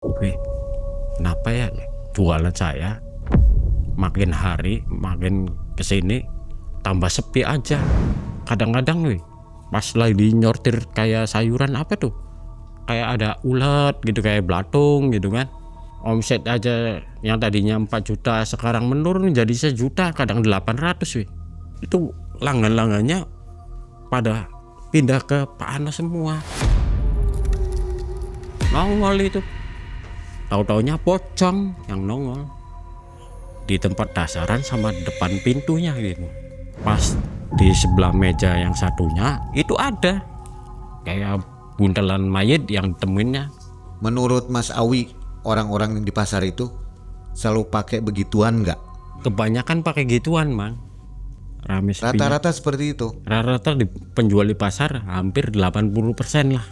Wih, kenapa ya jualan saya makin hari makin kesini tambah sepi aja. Kadang-kadang wih, pas lagi nyortir kayak sayuran apa tuh, kayak ada ulat gitu, kayak belatung gitu kan. Omset aja yang tadinya 4 juta sekarang menurun jadi 1 juta, kadang 800 wih. Itu langgan-langgannya pada pindah ke Pak Ano semua. Nongol itu, tahu-taunya pocong yang nongol di tempat dasaran sama depan pintunya gitu. Pas di sebelah meja yang satunya itu ada kayak buntelan mayat yang temuinnya. Menurut Mas Awi, orang-orang yang di pasar itu selalu pakai begituan nggak? Kebanyakan pakai gituan, Mang. Rame sepinya. Rata-rata seperti itu. Rata-rata di penjual di pasar hampir 80% lah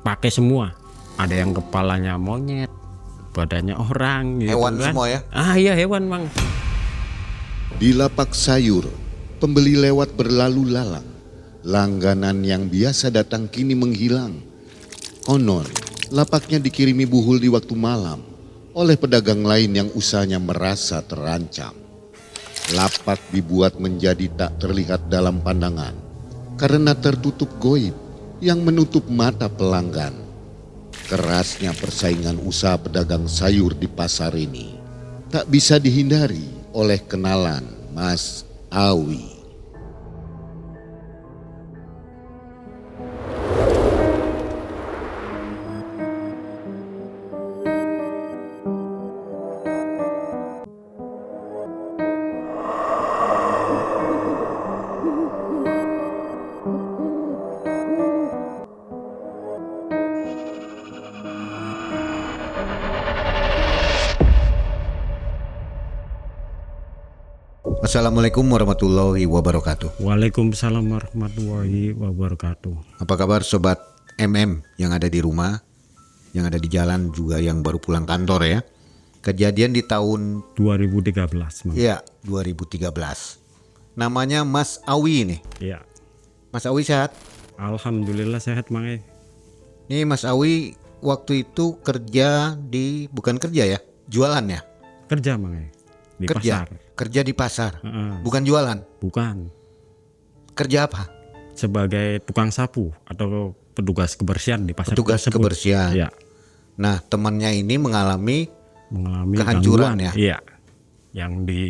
pakai semua. Ada yang kepalanya monyet, badannya orang gitu. Hewan kan. semua ya? Iya hewan, Mang. Di lapak sayur, pembeli lewat berlalu lalang. Langganan yang biasa datang kini menghilang. Konon, lapaknya dikirimi buhul di waktu malam oleh pedagang lain yang usahanya merasa terancam. Lapak dibuat menjadi tak terlihat dalam pandangan karena tertutup goib yang menutup mata pelanggan. Kerasnya persaingan usaha pedagang sayur di pasar ini tak bisa dihindari oleh kenalan Mas Awi. Assalamualaikum warahmatullahi wabarakatuh. Waalaikumsalam warahmatullahi wabarakatuh. Apa kabar sobat MM yang ada di rumah, yang ada di jalan juga yang baru pulang kantor ya? Kejadian di tahun 2013, Mang. 2013. Namanya Mas Awi nih. Iya. Mas Awi sehat? Alhamdulillah sehat, Mang. Nih Mas Awi waktu itu kerja bukan kerja ya, jualan ya? Kerja, Mang. Di pasar. Kerja di pasar. Heeh. Bukan jualan. Bukan. Kerja apa? Sebagai tukang sapu atau petugas kebersihan di pasar. Petugas tersebut. kebersihan. Iya. Nah, temannya ini mengalami kehancuran gangguan. ya? Iya. Yang di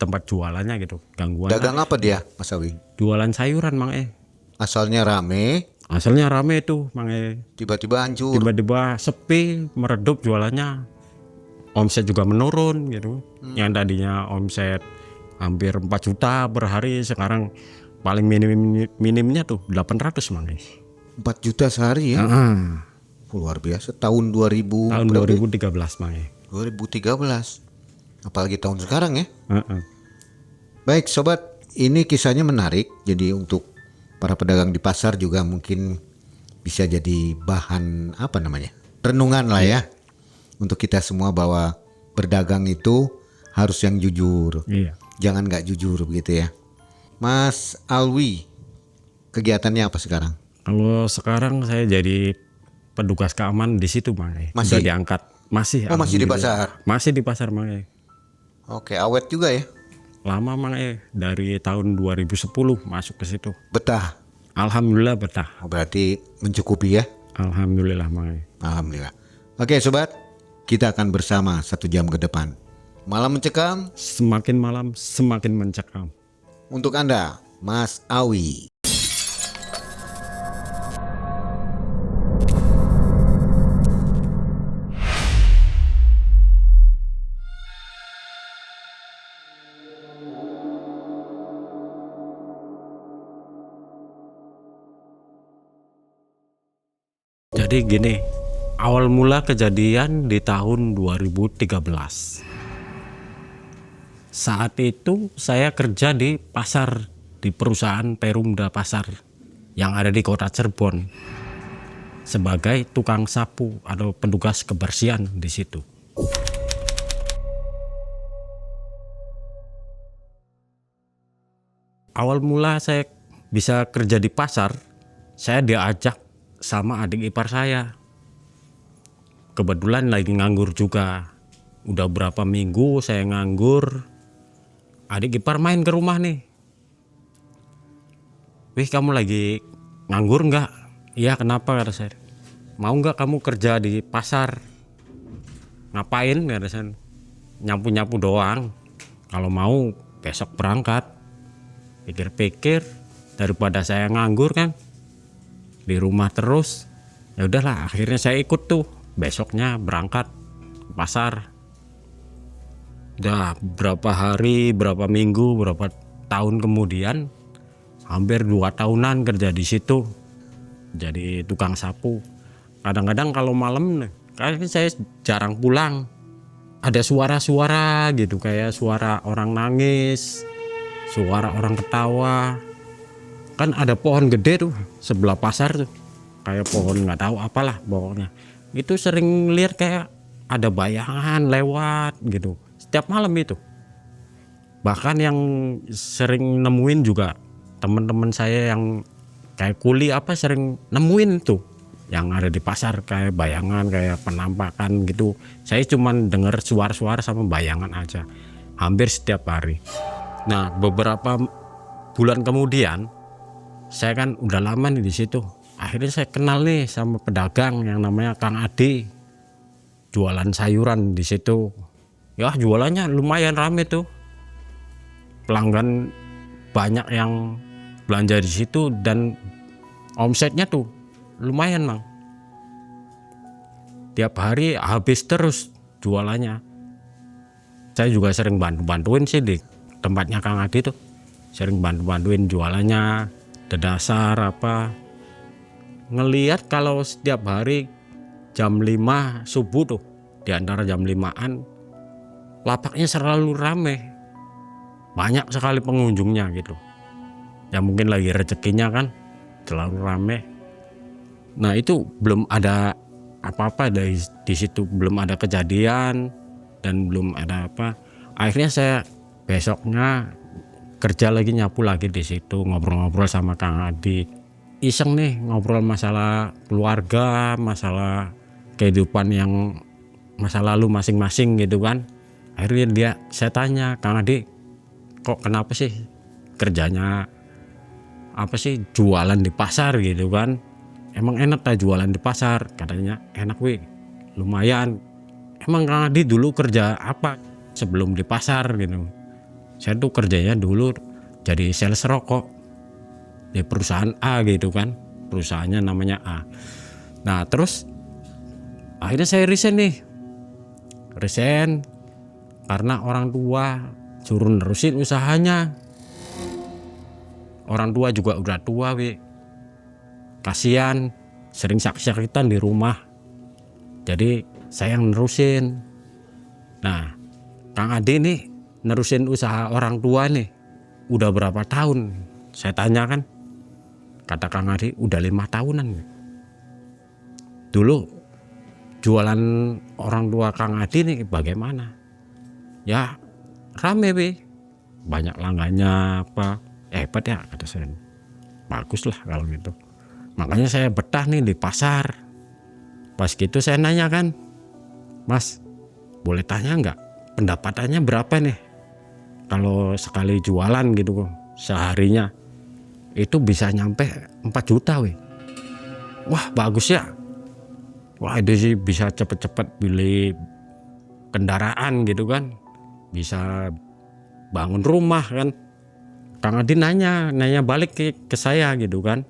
tempat jualannya gitu, gangguan. Dagang apa dia, Mas Awi? Jualan sayuran, Mang. Asalnya rame, Asalnya rame tuh, Mang. tiba-tiba hancur. Tiba-tiba sepi, meredup jualannya. Omset juga menurun gitu. Yang tadinya omset hampir 4 juta per hari sekarang paling minimnya tuh 800, Mang. 4 juta sehari ya? Luar biasa. Tahun 2000 Tahun berapa? 2013, Mang. 2013. Apalagi tahun sekarang ya? Heeh. Baik sobat, ini kisahnya menarik. Jadi untuk para pedagang di pasar juga mungkin bisa jadi bahan renungan lah ya. Untuk kita semua bahwa berdagang itu harus yang jujur. Iya. Jangan nggak jujur begitu ya. Mas Alwi, kegiatannya apa sekarang? Kalau sekarang saya jadi petugas keamanan di situ, Mang. Masih? Sudah diangkat. Masih. Oh, masih di alhamdulillah. pasar? Masih di pasar, Mang. Oke, awet juga ya. Lama, Mang. Dari tahun 2010 masuk ke situ. Betah. Alhamdulillah betah. Oh, berarti mencukupi ya. Alhamdulillah, Mang. Alhamdulillah. Oke sobat, kita akan bersama 1 jam ke depan. Malam mencekam Semakin malam semakin mencekam. untuk Anda, Mas Awi. Jadi gini, awal mula kejadian di tahun 2013. Saat itu saya kerja di pasar, di perusahaan Perumda Pasar yang ada di kota Cirebon sebagai tukang sapu atau petugas kebersihan di situ. Awal mula saya bisa kerja di pasar, saya diajak sama adik ipar saya kebetulan lagi nganggur juga. Udah berapa minggu saya nganggur. Adik ipar main ke rumah nih. Wih, kamu lagi nganggur nggak? Iya, kenapa, kata saya. Mau nggak kamu kerja di pasar? Ngapain, kata saya. Nyapu-nyapu doang. Kalau mau besok berangkat. Pikir-pikir daripada saya nganggur kan di rumah terus. Ya udahlah, akhirnya saya ikut tuh. Besoknya berangkat ke pasar. Udah berapa hari, berapa minggu, berapa tahun kemudian, hampir 2 tahunan kerja di situ. Jadi tukang sapu. Kadang-kadang kalau malam, kayaknya saya jarang pulang. Ada suara-suara gitu, kayak suara orang nangis, suara orang ketawa. Kan ada pohon gede tuh sebelah pasar tuh, kayak pohon nggak tahu apalah pokoknya. Itu sering lihat kayak ada bayangan lewat gitu setiap malam itu. Bahkan yang sering nemuin juga teman-teman saya yang kayak kuli apa sering nemuin tuh yang ada di pasar, kayak bayangan, kayak penampakan gitu. Saya cuman dengar suara-suara sama bayangan aja hampir setiap hari. Nah, beberapa bulan kemudian saya kan udah lama nih di situ. Akhirnya saya kenal nih sama pedagang yang namanya Kang Adi, jualan sayuran di situ. Ya, jualannya lumayan rame tuh. Pelanggan banyak yang belanja di situ dan omsetnya tuh lumayan, Mang. Tiap hari habis terus jualannya. Saya juga sering bantu-bantuin sih di tempatnya Kang Adi tuh. Sering bantu-bantuin jualannya, dedasar apa. Ngelihat kalau setiap hari jam 5 subuh tuh, di antara jam 5-an, lapaknya selalu rame. Banyak sekali pengunjungnya gitu. Ya mungkin lagi rezekinya kan, selalu rame. Nah, itu belum ada apa-apa di situ, belum ada kejadian dan belum ada apa. Akhirnya saya besoknya kerja lagi, nyapu lagi di situ, ngobrol-ngobrol sama Kang Adi. Iseng nih ngobrol masalah keluarga, masalah kehidupan yang masa lalu masing-masing gitu kan. Akhirnya saya tanya, Kang Adi, kok kenapa sih kerjanya apa sih jualan di pasar gitu kan? Emang enak tak jualan di pasar? Katanya enak wih, lumayan. Emang Kang Adi dulu kerja apa sebelum di pasar gitu? Saya tuh kerjanya dulu jadi sales rokok di perusahaan A gitu kan, perusahaannya namanya A. Nah terus akhirnya saya resign karena orang tua suruh nerusin usahanya. Orang tua juga udah tua wih, kasihan, sering sakit-sakitan di rumah. Jadi saya yang nerusin. Nah, Kang Adi nih nerusin usaha orang tua nih udah berapa tahun? Saya tanya kan. Kata Kang Adi udah 5 tahunan. Dulu jualan orang tua Kang Adi nih bagaimana? Ya rame weh, banyak langgannya apa, hebat ya kata saya. Bagus lah kalau gitu. Makanya saya betah nih di pasar. Pas gitu saya nanya kan, Mas boleh tanya nggak pendapatannya berapa nih kalau sekali jualan gitu seharinya? Itu bisa nyampe 4 juta weh. Wah bagus ya. Wah itu sih bisa cepet-cepet beli kendaraan gitu kan, bisa bangun rumah kan. Kang Adi nanya balik ke saya gitu kan,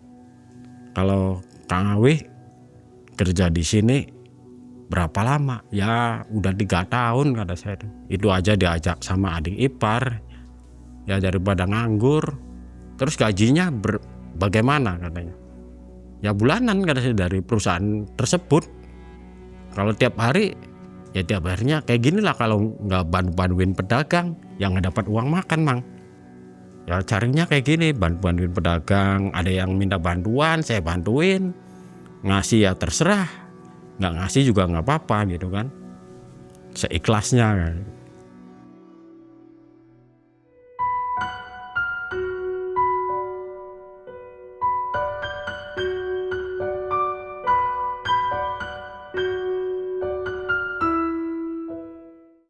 kalau Kang Awi kerja di sini berapa lama? Ya udah 3 tahun kata saya. Itu aja diajak sama adik ipar, ya daripada nganggur. Terus gajinya bagaimana katanya? Ya bulanan kata saya dari perusahaan tersebut. Kalau tiap hari ya tiap harinya kayak gini lah kalau nggak bantuin pedagang yang nggak dapat uang makan, Mang. Ya carinya kayak gini, bantuin pedagang. Ada yang minta bantuan saya bantuin, ngasih ya terserah, nggak ngasih juga nggak apa-apa gitu kan, seikhlasnya kan.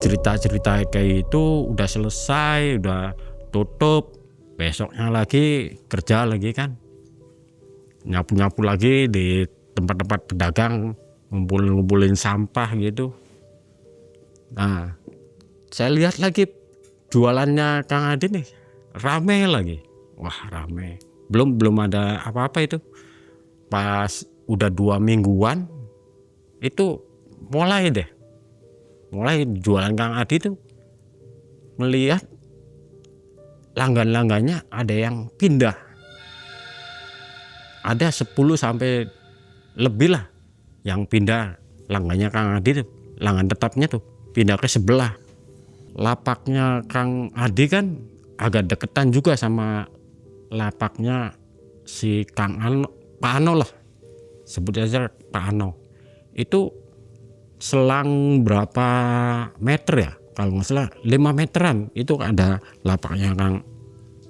Cerita-cerita kayak itu udah selesai, udah tutup, besoknya lagi kerja lagi kan, nyapu-nyapu lagi di tempat-tempat pedagang, ngumpulin sampah gitu. Nah, saya lihat lagi jualannya Kang Adi nih, rame lagi. Wah, rame. Belum ada apa-apa itu. Pas udah 2 mingguan itu mulai jualan Kang Adi tuh, melihat langgan-langgannya ada yang pindah. Ada 10 sampai lebih lah yang pindah langgannya Kang Adi tuh, langgan tetapnya tuh pindah ke sebelah. Lapaknya Kang Adi kan agak deketan juga sama lapaknya si Kang Ano, Pak Ano lah, sebut aja Pak Ano. Itu selang berapa meter ya, kalau nggak salah 5 meteran itu ada lapaknya Kang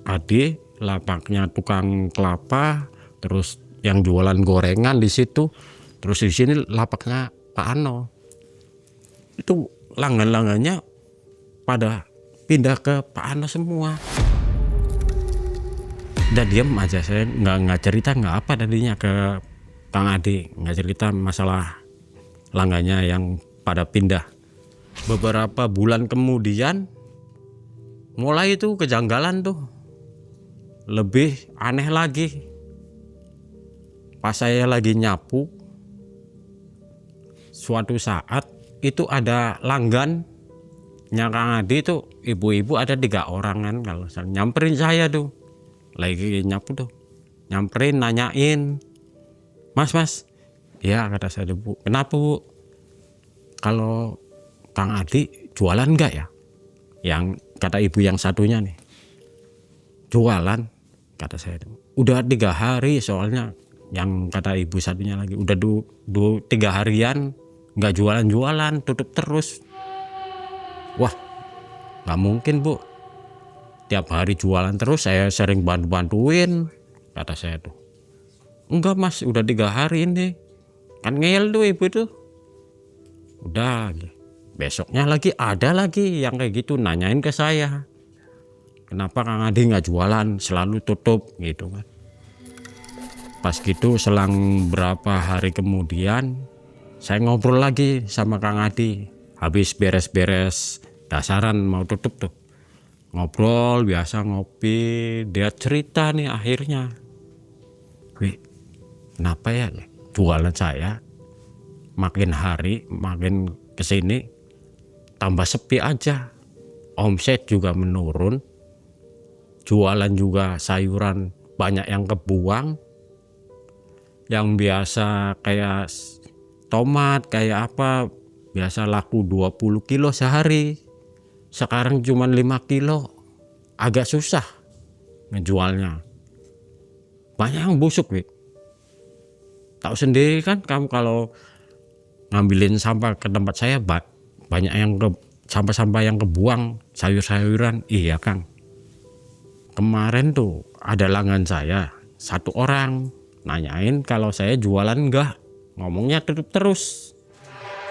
Adi, lapaknya tukang kelapa, terus yang jualan gorengan di situ, terus di sini lapaknya Pak Ano. Itu langgan-langgannya pada pindah ke Pak Ano semua. Udah diam aja, saya nggak cerita nggak apa tadinya ke Kang Adi, nggak cerita masalah langgannya yang pada pindah. Beberapa bulan kemudian mulai itu kejanggalan tuh, lebih aneh lagi. Pas saya lagi nyapu, suatu saat itu ada langgannya Kang Adi tuh, ibu-ibu ada 3 orang kan, kalau nyamperin saya tuh lagi nyapu tuh, nyamperin nanyain, mas, ya kata saya, Bu, kenapa Bu, kalau Kang Adi jualan enggak ya? Yang kata ibu yang satunya nih, jualan, kata saya tuh. Udah 3 hari soalnya, yang kata ibu satunya lagi, udah 3 harian nggak jualan, tutup terus. Wah, nggak mungkin Bu, tiap hari jualan terus, saya sering bantuin, kata saya tuh. Enggak Mas, udah 3 hari ini, kan ngeyel tuh ibu tuh. Udah, besoknya lagi ada lagi yang kayak gitu, nanyain ke saya, kenapa Kang Adi nggak jualan, selalu tutup gitu kan. Pas gitu selang berapa hari kemudian, saya ngobrol lagi sama Kang Adi, habis beres-beres dasaran mau tutup tuh, ngobrol biasa, ngopi, dia cerita nih akhirnya, wih, kenapa ya jualan saya makin hari makin kesini tambah sepi aja, omset juga menurun, jualan juga sayuran banyak yang kebuang, yang biasa kayak tomat kayak apa biasa laku 20 kilo sehari, sekarang cuma 5 kilo, agak susah ngejualnya, banyak yang busuk. Tahu sendiri kan kamu kalau ngambilin sampah ke tempat saya, banyak yang sampah-sampah yang kebuang, sayur-sayuran. Iya Kang, kemarin tuh ada langgan saya 1 orang nanyain kalau saya jualan enggak, ngomongnya tutup terus.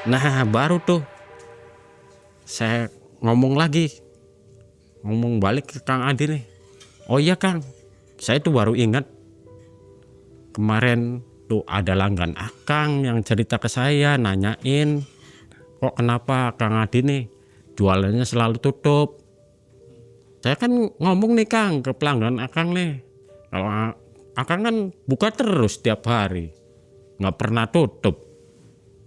Nah baru tuh saya ngomong balik ke Kang Adi nih, oh iya Kang, saya tuh baru ingat kemarin tuh ada langgan Akang yang cerita ke saya, nanyain kok kenapa Kang Adi nih jualannya selalu tutup. Saya kan ngomong nih Kang ke pelanggan Akang nih, kalau Akang kan buka terus tiap hari, nggak pernah tutup,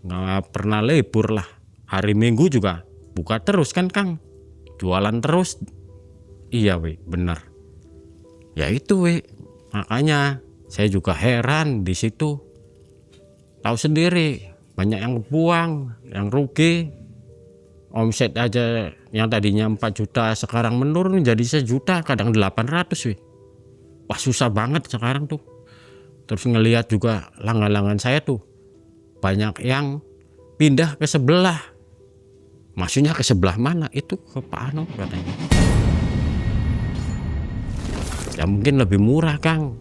nggak pernah libur lah, hari Minggu juga buka terus kan Kang, jualan terus. Iya bener. Ya itu makanya saya juga heran di situ. Tahu sendiri, banyak yang buang, yang rugi. Omset aja yang tadinya 4 juta sekarang menurun jadi 1 juta, kadang 800. Wah susah banget sekarang tuh. Terus ngelihat juga langgan-langgan saya tuh banyak yang pindah ke sebelah. Maksudnya ke sebelah mana? Itu ke Pak Ano katanya. Ya mungkin lebih murah Kang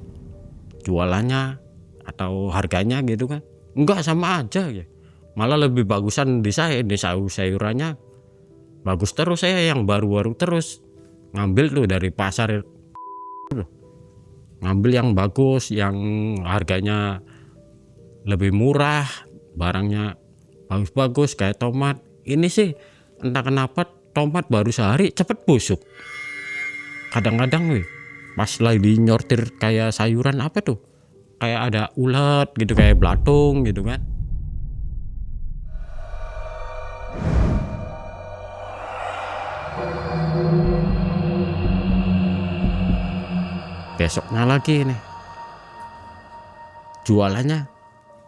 jualannya atau harganya gitu kan. Enggak, sama aja ya. Malah lebih bagusan di saya, di sayurannya bagus terus, saya yang baru-baru terus ngambil tuh dari pasar, ngambil yang bagus, yang harganya lebih murah, barangnya bagus-bagus kayak tomat. Ini sih entah kenapa tomat baru sehari cepet busuk. Kadang-kadang wih, pas lagi nyortir kayak sayuran apa tuh, kayak ada ulat gitu, kayak belatung gitu kan. Besoknya lagi nih, jualannya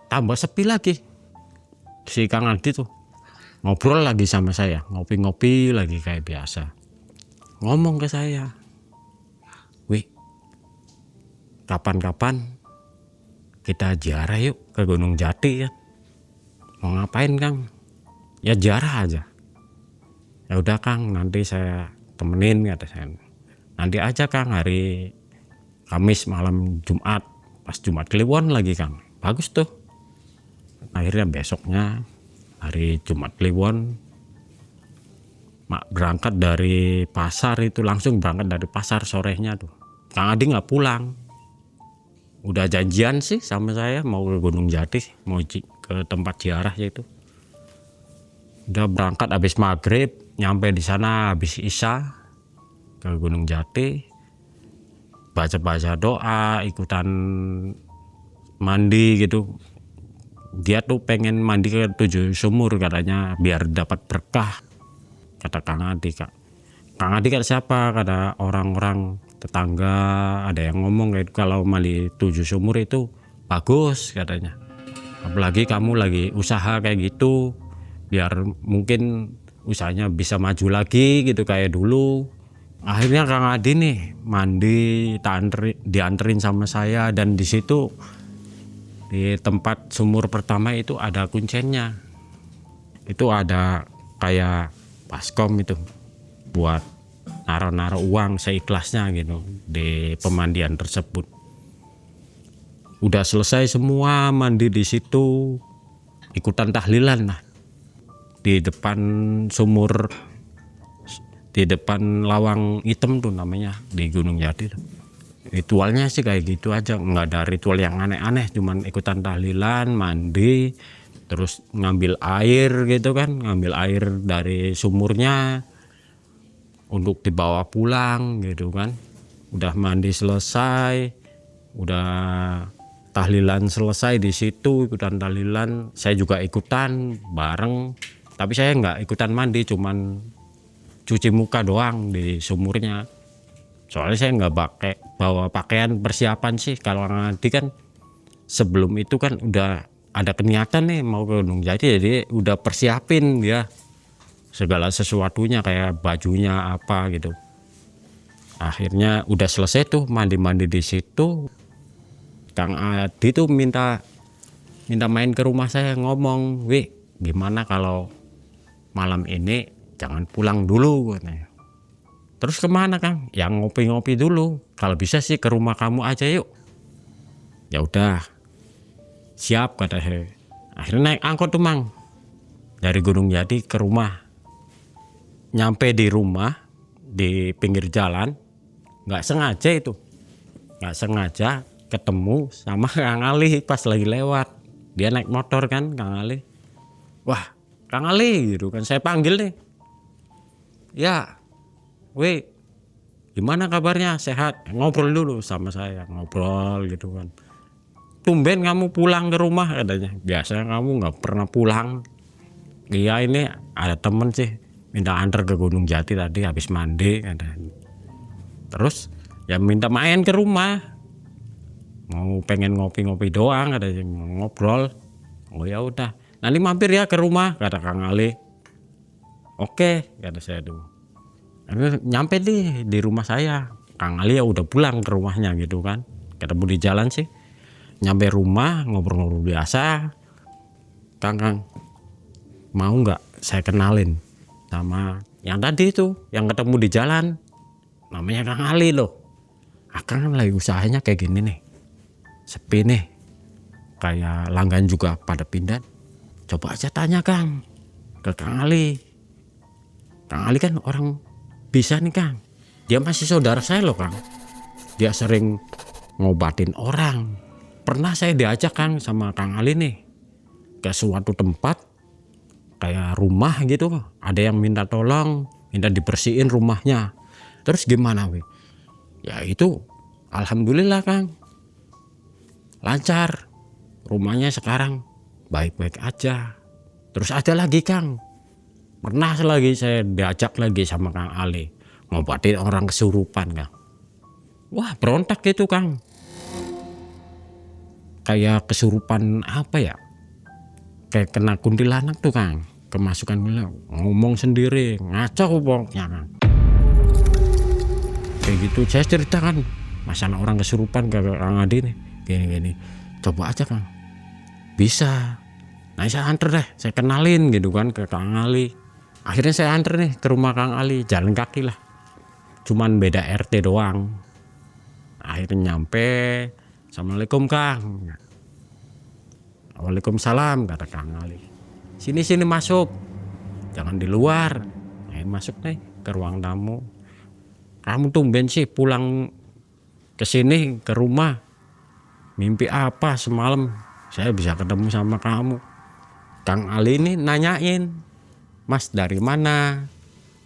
tambah sepi lagi. Si Kang Adi tuh ngobrol lagi sama saya, ngopi-ngopi lagi kayak biasa. Ngomong ke saya, "Wih, kapan-kapan kita ziarah yuk ke Gunung Jati ya." "Mau ngapain Kang?" "Ya ziarah aja." "Ya udah Kang, nanti saya temenin," kata saya. "Nanti aja Kang, hari Kamis malam Jumat, pas Jumat Kliwon lagi Kang." Bagus tuh. Akhirnya besoknya hari Jumat Kliwon, berangkat dari pasar itu, langsung berangkat dari pasar sorenya tuh. Kang Adi nggak pulang. Udah janjian sih sama saya mau ke Gunung Jati, mau ke tempat ziarah itu. Udah berangkat habis maghrib, nyampe di sana habis isya ke Gunung Jati. Baca-baca doa, ikutan mandi gitu. Dia tuh pengen mandi ke 7 sumur katanya biar dapat berkah, kata Kang Adi. Kang Adi kata siapa? Kata orang-orang tetangga, ada yang ngomong kayak kalau mandi 7 sumur itu bagus katanya. Apalagi kamu lagi usaha kayak gitu, biar mungkin usahanya bisa maju lagi gitu kayak dulu. Akhirnya Kang Adi nih mandi, dianterin sama saya, dan di situ di tempat sumur pertama itu ada kuncennya. Itu ada kayak baskom itu buat naruh uang seikhlasnya gitu di pemandian tersebut. Udah selesai semua mandi di situ, ikutan tahlilan lah di depan sumur, di depan lawang hitam tuh namanya di Gunung Jati. Ritualnya sih kayak gitu aja, nggak ada ritual yang aneh-aneh, cuman ikutan tahlilan, mandi, terus ngambil air gitu kan, ngambil air dari sumurnya untuk dibawa pulang gitu kan. Udah mandi selesai, udah tahlilan selesai di situ, ikutan tahlilan, saya juga ikutan bareng, tapi saya nggak ikutan mandi, cuman cuci muka doang di sumurnya. Soalnya saya nggak bawa pakaian persiapan sih. Kalau nanti kan sebelum itu kan udah ada keniatan nih mau ke Gunung Jati, jadi udah persiapin dia segala sesuatunya kayak bajunya apa gitu. Akhirnya udah selesai tuh mandi-mandi di situ. Kang Adi tuh minta main ke rumah saya, ngomong, "Wih, gimana kalau malam ini jangan pulang dulu," katanya. "Terus kemana Kang?" "Ya ngopi-ngopi dulu. Kalau bisa sih ke rumah kamu aja yuk." "Ya udah, siap," kata saya. Akhirnya naik angkot tuh Mang, dari Gunung Jati ke rumah. Nyampe di rumah di pinggir jalan, nggak sengaja ketemu sama Kang Ali pas lagi lewat. Dia naik motor kan Kang Ali. "Wah Kang Ali," gitu kan, saya panggil nih. "Ya, weh, gimana kabarnya, sehat?" Ngobrol dulu sama saya, ngobrol gitu kan. "Tumben kamu pulang ke rumah," katanya. "Biasanya kamu nggak pernah pulang." "Iya, ini ada temen sih minta antar ke Gunung Jati tadi habis mandi," katanya. "Terus ya minta main ke rumah, mau pengen ngopi-ngopi doang," katanya, "mau ngobrol." "Oh ya udah, nanti mampir ya ke rumah," kata Kang Ali. "Oke," kata saya tuh. Nyampe di rumah saya, Kang Ali ya udah pulang ke rumahnya gitu kan. Ketemu di jalan sih. Nyampe rumah ngobrol-ngobrol biasa. "Kang, mau nggak saya kenalin sama yang tadi itu, yang ketemu di jalan, namanya Kang Ali loh. Akang kan lagi usahanya kayak gini nih, sepi nih, kayak langgan juga pada pindah. Coba aja tanya Kang ke Kang Ali. Kang Ali kan orang bisa nih Kang. Dia masih saudara saya loh Kang. Dia sering ngobatin orang. Pernah saya diajak Kang sama Kang Ali nih ke suatu tempat kayak rumah gitu. Ada yang minta tolong, minta dibersihin rumahnya. Terus gimana weh? Ya itu alhamdulillah Kang, lancar. Rumahnya sekarang baik-baik aja. Terus ada lagi Kang, pernah lagi saya diajak lagi sama Kang Ali ngobatin orang kesurupan Kang. Wah berontak gitu Kang, kayak kesurupan apa ya, kayak kena kuntilanak tuh Kang, kemasukan ngomong sendiri, ngaco pokoknya Kang. Kayak gitu saya ceritakan masalah orang kesurupan ke Kang Adi nih, gini-gini, coba aja Kang, bisa. Nah saya anter deh, saya kenalin gitu kan ke Kang Ali. Akhirnya saya anter nih ke rumah Kang Ali, jalan kaki lah, cuman beda RT doang. Akhirnya nyampe, assalamualaikum Kang. Waalaikumsalam kata Kang Ali. Sini masuk, jangan di luar. Masuk nih ke ruang tamu. Kamu tumben sih pulang ke sini ke rumah. Mimpi apa semalam? Saya bisa ketemu sama kamu. Kang Ali ini nanyain, Mas dari mana?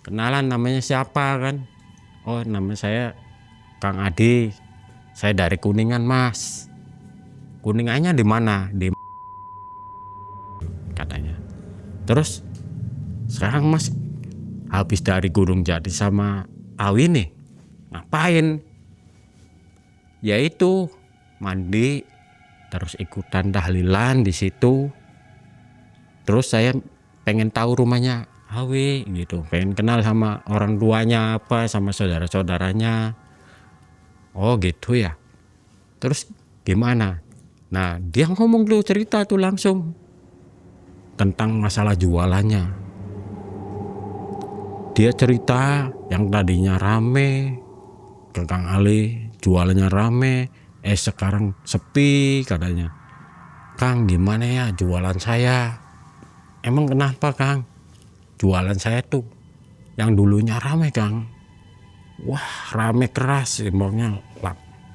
Kenalan namanya siapa kan? Oh nama saya Kang Adi. Saya dari Kuningan Mas. Kuningannya di mana? Di katanya. Terus sekarang Mas habis dari Gunung Jati sama Awi nih, ngapain? Yaitu mandi, terus ikutan tahlilan di situ. Terus saya pengen tahu rumahnya Awi gitu, pengen kenal sama orang tuanya apa, sama saudara-saudaranya. Oh gitu ya. Terus gimana? Nah dia ngomong tuh, cerita tuh langsung tentang masalah jualannya. Dia cerita yang tadinya rame ke Kang Ali, jualannya rame, sekarang sepi katanya. Kang gimana ya jualan saya? Emang kenapa Kang? Jualan saya tuh yang dulunya rame Kang, wah rame keras, emangnya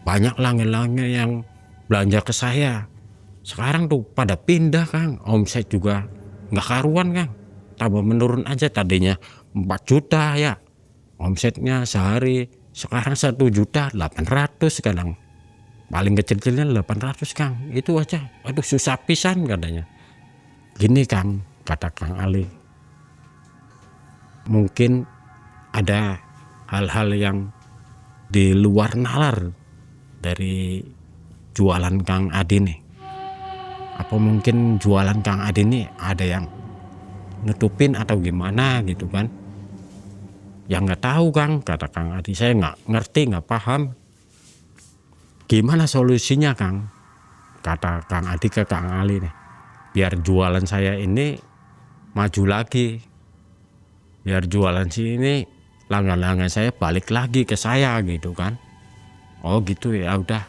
banyak langit-langit yang belanja ke saya. Sekarang tuh pada pindah Kang, omset juga nggak karuan Kang, tambah menurun aja. Tadinya 4 juta ya omsetnya sehari, sekarang 1.800.000 kadang, paling kecil-kecilnya 800 Kang, itu aja. Aduh susah pisan katanya. Gini Kang, kata Kang Ali, mungkin ada hal-hal yang di luar nalar dari jualan Kang Adi nih. Apa mungkin jualan Kang Adi nih ada yang nutupin atau gimana gitu kan? Ya nggak tahu Kang, kata Kang Adi, saya nggak ngerti, nggak paham. Gimana solusinya Kang? Kata Kang Adi ke Kang Ali nih, biar jualan saya ini maju lagi, biar jualan sini langgan-langgan saya balik lagi ke saya gitu kan. Oh gitu ya, udah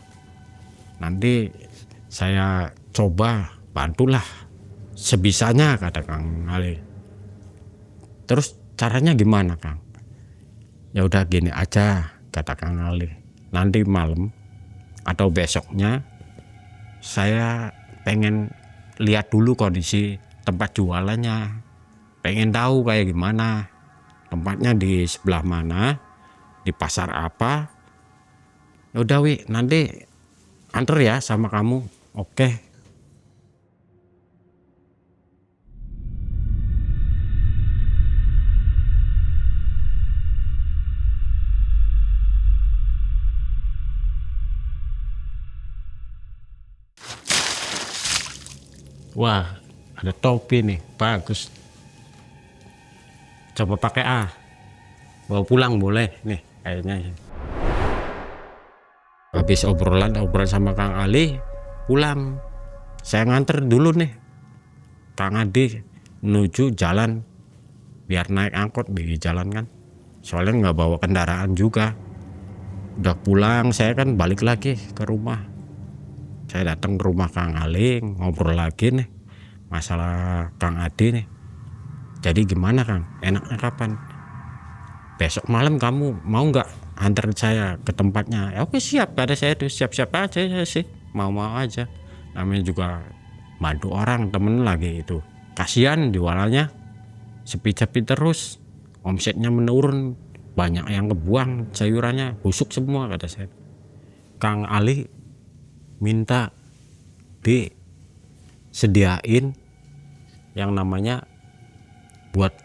nanti saya coba bantulah sebisanya, kata Kang Ali. Terus caranya gimana Kang? Ya udah gini aja, kata Kang Ali, nanti malam atau besoknya saya pengen lihat dulu kondisi tempat jualannya, pengen tahu kayak gimana, tempatnya di sebelah mana, di pasar apa. Ya udah Wi, nanti anter ya sama kamu. Oke. Wah, ada topi nih, bagus. Coba pakai bawa pulang boleh nih kayaknya. Habis obrolan sama Kang Ali, pulang. Saya nganter dulu nih Kang Adi menuju jalan, biar naik angkot di jalan kan. Soalnya nggak bawa kendaraan juga. Udah pulang, saya kan balik lagi ke rumah. Saya datang ke rumah Kang Ali, ngobrol lagi nih masalah Kang Adi nih. Jadi gimana Kang? Enaknya kapan? besok malam kamu mau nggak antar saya ke tempatnya? Ya oke siap, kata saya tuh siap-siap aja ya sih, mau-mau aja. Namanya juga bantu orang, temen lagi itu. Kasihan jualannya sepi-sepi terus, omsetnya menurun, banyak yang kebuang sayurannya, busuk semua kata saya. Kang Ali minta disediain yang namanya buat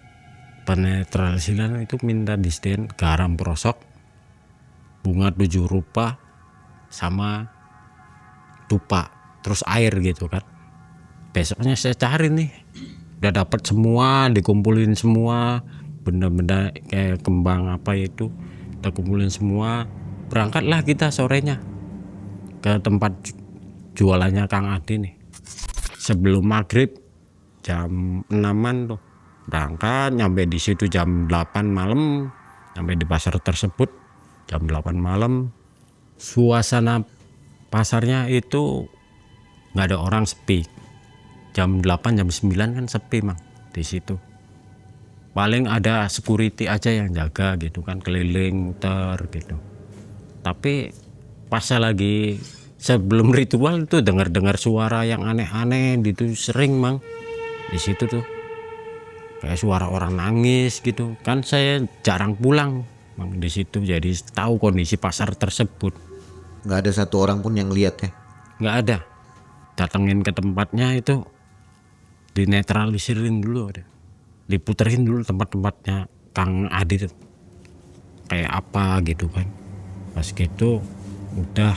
penetralisilan itu, minta disediain garam prosok, bunga 7 rupa, sama dupa, terus air gitu kan. Besoknya saya cari nih, udah dapat semua, dikumpulin semua benda-benda kayak kembang apa itu, kita kumpulin semua. Berangkatlah kita sorenya ke tempat jualannya Kang Adi nih. Sebelum maghrib jam 6-an tuh berangkat, nyampe di situ jam 8 malam, nyampe di pasar tersebut jam 8 malam. Suasana pasarnya itu nggak ada orang, sepi. Jam 8 jam 9 kan sepi mang di situ. Paling ada security aja yang jaga gitu kan, keliling muter gitu. Tapi pas saya lagi sebelum ritual itu dengar-dengar suara yang aneh-aneh gitu, sering mang di situ tuh. Kayak suara orang nangis gitu. Kan saya jarang pulang mang di situ, jadi tahu kondisi pasar tersebut. Nggak ada satu orang pun yang lihat ya? Nggak ada. Datengin ke tempatnya itu dinetralisirin dulu, diputerin dulu tempat-tempatnya Kang Adi tuh kayak apa gitu kan. Pas gitu udah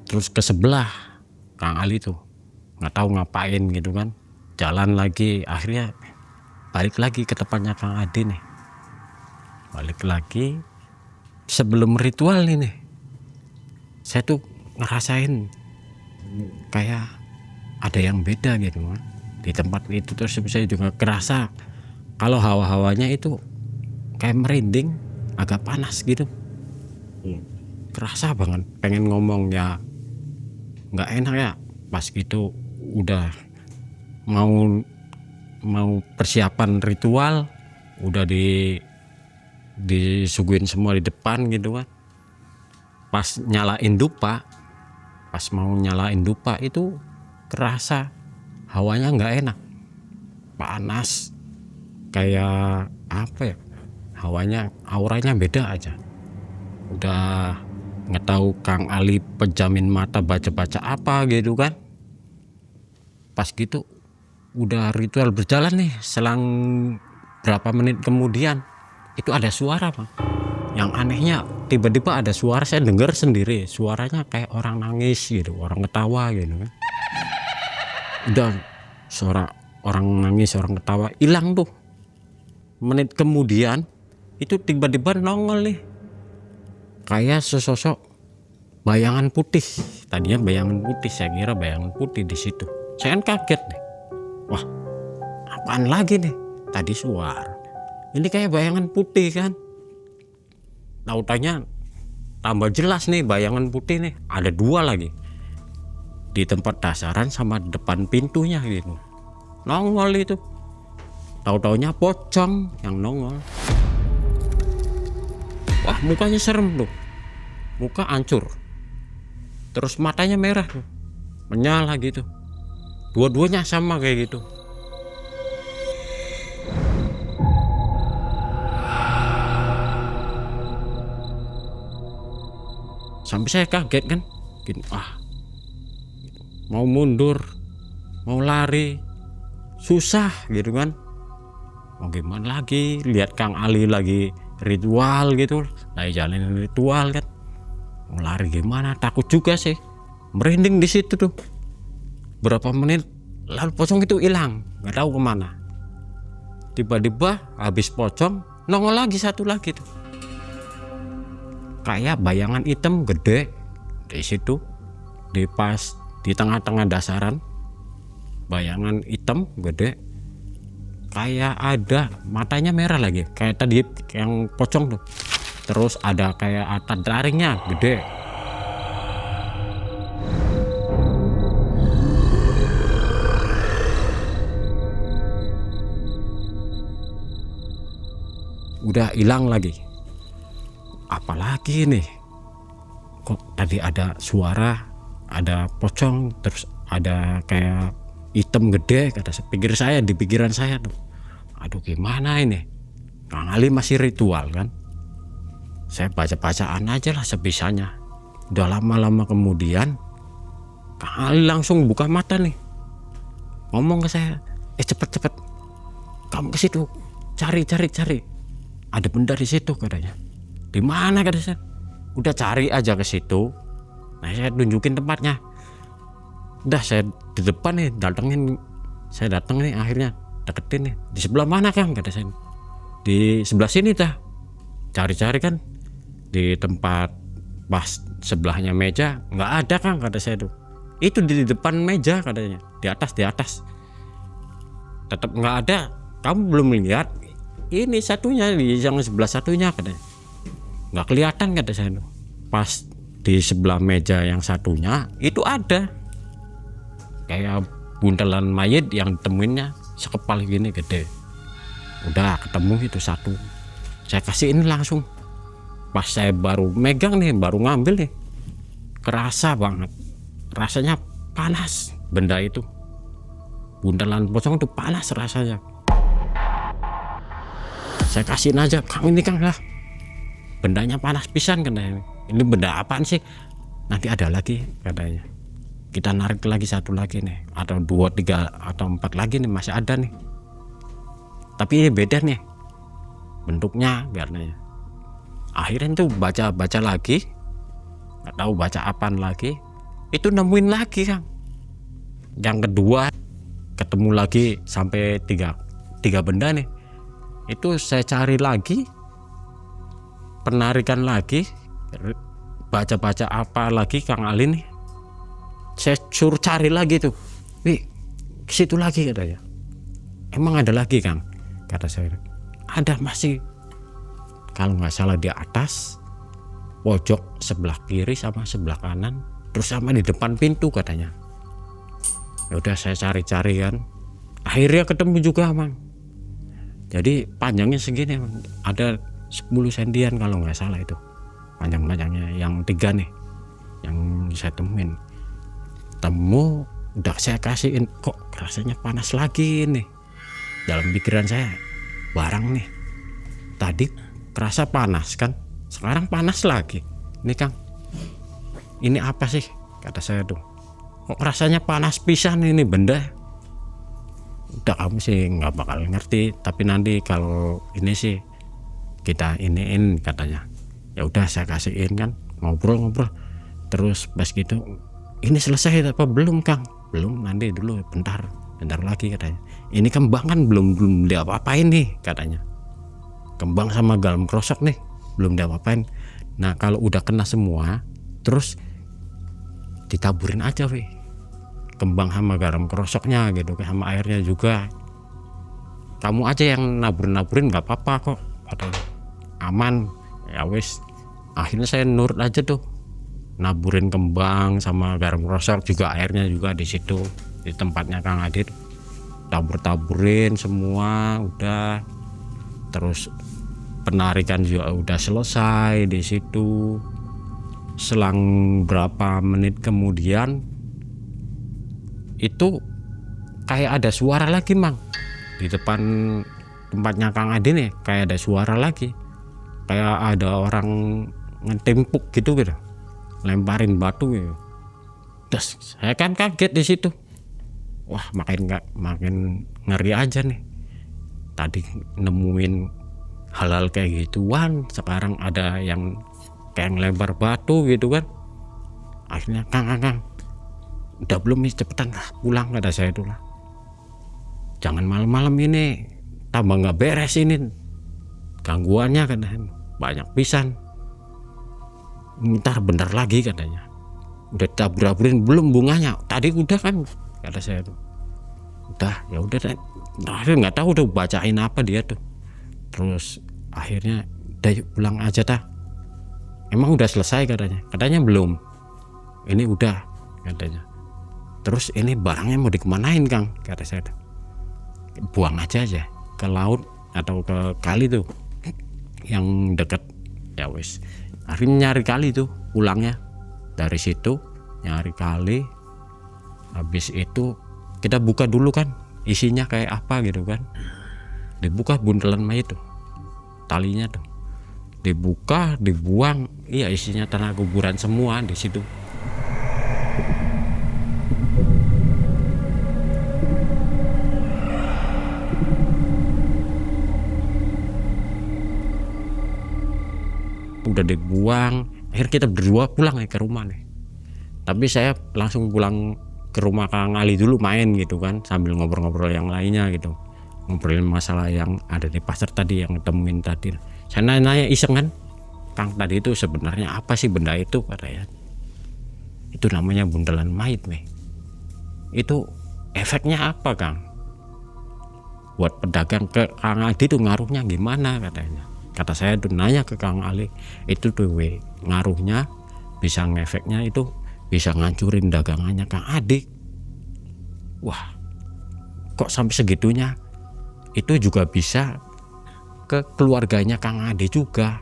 terus ke sebelah Kang Ali tuh nggak tahu ngapain gitu kan, jalan lagi, akhirnya balik lagi ke tempatnya Kang Adi nih. Balik lagi sebelum ritual ini saya tuh ngerasain kayak ada yang beda gitu kan di tempat itu. Terus saya juga kerasa kalau hawa-hawanya itu kayak merinding, agak panas gitu. Kerasa banget, pengen ngomong ya nggak enak ya. Pas gitu udah mau persiapan ritual, udah disuguhin semua di depan gitu kan. Pas mau nyalain dupa itu kerasa hawanya nggak enak, panas, kayak apa ya, hawanya, auranya beda aja. Udah nggak tahu Kang Ali pejamin mata baca-baca apa gitu kan. Pas gitu udah ritual berjalan nih, selang berapa menit kemudian itu ada suara Bang. Yang anehnya tiba-tiba ada suara, saya dengar sendiri suaranya kayak orang nangis gitu, orang ketawa gitu kan. Udah suara orang nangis, orang ketawa hilang tuh. Menit kemudian itu tiba-tiba nongol nih kayak sesosok bayangan putih. Tadinya bayangan putih, saya kira bayangan putih di situ. Saya kan kaget nih, wah apaan lagi nih, tadi suara ini kayak bayangan putih kan. Tautannya tambah jelas nih bayangan putih nih, ada 2 lagi di tempat dasaran sama depan pintunya gitu, nongol itu. Tahu-taunya pocong yang nongol. Wah mukanya serem tuh, muka hancur, terus matanya merah tuh, menyala gitu, dua-duanya sama kayak gitu. Sampai saya kaget kan gini, mau mundur, mau lari susah gitu kan. Mau gimana lagi, lihat Kang Ali lagi ritual gitu, lagi jalanin ritual kan, mau lari gimana, takut juga sih, merinding di situ tuh. Berapa menit lalu pocong itu hilang, nggak tahu kemana. Tiba-tiba habis pocong nongol lagi satu lagi tuh, kayak bayangan hitam gede di situ, di pas di tengah-tengah dasaran, bayangan hitam gede, kayak ada matanya merah lagi kayak tadi yang pocong tuh. Terus ada kayak atap taringnya gede. udah hilang lagi. Apalagi nih, kok tadi ada suara, ada pocong, terus ada kayak hitam gede, kata di pikiran saya tuh. Aduh gimana ini? Kang Ali masih ritual kan? Saya baca-bacaan aja lah sebisanya. Udah lama-lama kemudian Kang Ali langsung buka mata nih, ngomong ke saya, cepet kamu ke situ, cari, ada benda di situ katanya. Di mana kata saya? Udah cari aja ke situ. Nah saya tunjukin tempatnya. Udah saya di depan nih, saya datang nih, akhirnya deketin nih. Di sebelah mana Kang kata saya? Di sebelah sini dah. Cari-cari kan di tempat pas sebelahnya meja nggak ada Kang kata saya tuh. Itu di depan meja katanya, di atas tetap nggak ada. Kamu belum lihat ini satunya, di yang sebelah satunya katanya, nggak kelihatan kata saya tuh. Pas di sebelah meja yang satunya itu ada kayak buntelan mayat yang temuinnya sekepal gini gede. Udah ketemu itu satu, saya kasihin langsung. Pas saya baru megang nih, baru ngambil nih, kerasa banget, rasanya panas. Benda itu, buntelan pocong itu panas rasanya. Saya kasihin aja, Kang ini Kang lah, bendanya panas pisan katanya. Ini benda apaan sih? Nanti ada lagi katanya, kita narik lagi satu lagi nih, atau 2, 3 atau 4 lagi nih, masih ada nih. Tapi ini beda nih bentuknya katanya. Akhirnya tuh baca lagi, nggak tahu baca apaan lagi, itu nemuin lagi Kang. Yang kedua ketemu lagi sampai tiga benda nih. Itu saya cari lagi, penarikan lagi, baca apa lagi Kang Ali nih. Saya suruh cari lagi tuh, ke situ lagi katanya. Emang ada lagi Kang? Kata saya, ada masih, kalau nggak salah di atas pojok sebelah kiri sama sebelah kanan, terus sama di depan pintu katanya. Ya udah saya cari-cari kan, akhirnya ketemu juga Mang. Jadi panjangnya segini, ada 10 sentian kalau nggak salah itu panjang-panjangnya. Yang 3 nih yang saya temuin, udah saya kasihin, kok rasanya panas lagi nih. Dalam pikiran saya, barang nih tadi kerasa panas kan, sekarang panas lagi. Ini Kang, ini apa sih kata saya tuh, kok rasanya panas pisan ini benda. Udah kamu sih nggak bakal ngerti, tapi nanti kalau ini sih kita iniin katanya. Ya udah saya kasihin kan, ngobrol terus pas gitu, ini selesai apa belum Kang? Belum, nanti dulu, bentar lagi katanya. Ini kembang kan belum diapa-apain nih katanya. Kembang sama garam krosok nih belum diapa-apain. Nah kalau udah kena semua, terus ditaburin aja kembang sama garam krosoknya gitu, sama airnya juga. Kamu aja yang naburin nggak apa-apa kok katanya, aman. Ya wis, akhirnya saya nurut aja tuh, naburin kembang sama garam krosok juga, airnya juga di situ di tempatnya Kang Adit, taburin semua udah. Terus penarikan juga udah selesai di situ. Selang berapa menit kemudian itu kayak ada suara lagi Mang, di depan tempatnya Kang Adit nih, kayak ada suara lagi, kayak ada orang ngetimpuk gitu, lemparin batu gitu. Terus saya kan kaget di situ. Wah, makin ngeri aja nih. Tadi nemuin hal-hal kayak gituan, sekarang ada yang kayak ngelempar batu gitu kan. Akhirnya Kang, udah belum nih, cepetan lah pulang kata saya itu lah. Jangan malam-malam ini, tambah nggak beres ini gangguannya katanya, banyak pisan. Ntar bentar lagi katanya, udah tabur-taburin belum bunganya, tadi udah kan kata saya tuh. Udah, ya udah, akhirnya nggak tahu udah bacain apa dia tuh. Terus akhirnya udah yuk pulang aja tah. Emang udah selesai katanya belum, ini udah katanya. Terus ini barangnya mau dikemanain Kang kata saya tuh. Buang aja ke laut atau ke kali tuh. yang deket. Ya wis, akhirnya nyari kali tuh pulangnya dari situ, nyari kali. Habis itu kita buka dulu kan isinya kayak apa gitu kan. Dibuka bundelan mayat tuh, talinya tuh dibuka, dibuang. Iya, isinya tanah kuburan semua di situ. Udah dibuang, akhirnya kita berdua pulang ke rumah nih. Tapi saya langsung pulang ke rumah Kang Ali dulu main gitu kan, sambil ngobrol-ngobrol yang lainnya gitu, ngobrolin masalah yang ada di pasar tadi yang temuin tadi. Saya nanya iseng kan, Kang tadi itu sebenarnya apa sih benda itu, katanya. Itu namanya bundelan mayit nih. Itu efeknya apa Kang? Buat pedagang, ke Kang Ali itu ngaruhnya gimana katanya. Kata saya tuh nanya ke Kang Ali, itu tuh ngaruhnya bisa ngefeknya itu bisa ngancurin dagangannya Kang Adi. Wah, kok sampai segitunya? Itu juga bisa ke keluarganya Kang Adi juga.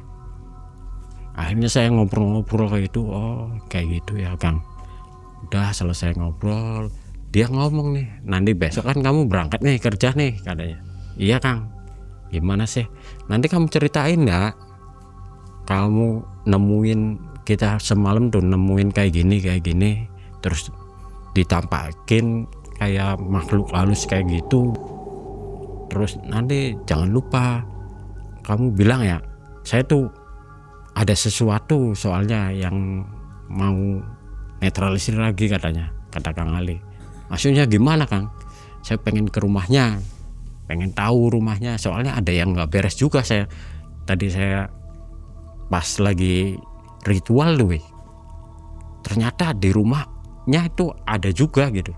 Akhirnya saya ngobrol-ngobrol kayak itu, oh kayak gitu ya Kang. Udah selesai ngobrol, dia ngomong nih, nanti besok kan kamu berangkat nih kerja nih katanya. Iya Kang. Gimana sih? Nanti kamu ceritain nggak? Kamu nemuin kita semalam tuh nemuin kayak gini, terus ditampakin kayak makhluk halus kayak gitu. Terus nanti jangan lupa kamu bilang ya, saya tuh ada sesuatu soalnya yang mau netralisir lagi katanya, kata Kang Ali. Maksudnya gimana Kang? Saya pengen ke rumahnya, pengen tahu rumahnya, soalnya ada yang nggak beres juga. Tadi saya pas lagi ritual tuh, ternyata di rumahnya itu ada juga gitu,